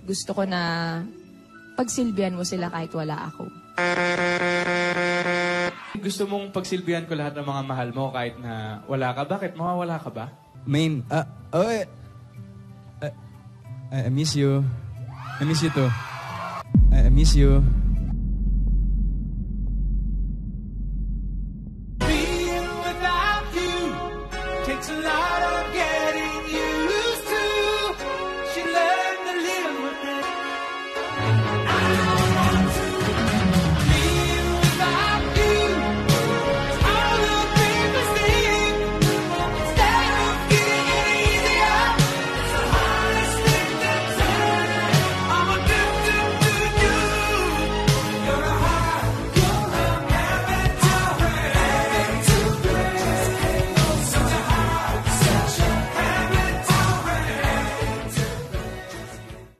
gusto ko na pagsilbihan mo sila kahit wala ako. Gusto mong pagsilbihan ko lahat ng mga mahal mo kahit na wala ka. Bakit? Mawawala ka ba? I miss you. I miss you too. I miss you.